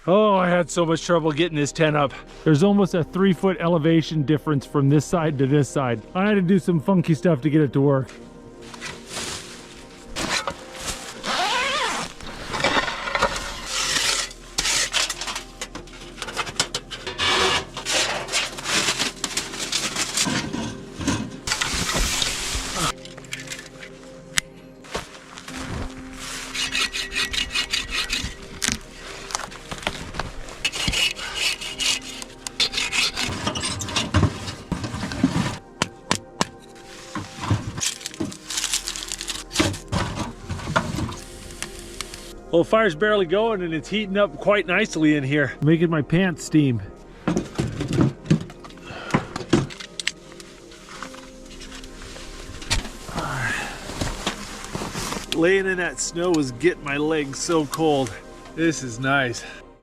Oh, I had so much trouble getting this tent up. There's almost a 3-foot elevation difference from this side to this side. I had to do some funky stuff to get it to work. Well, the fire's barely going and it's heating up quite nicely in here. Making my pants steam. Laying in that snow is getting my legs so cold. This is nice.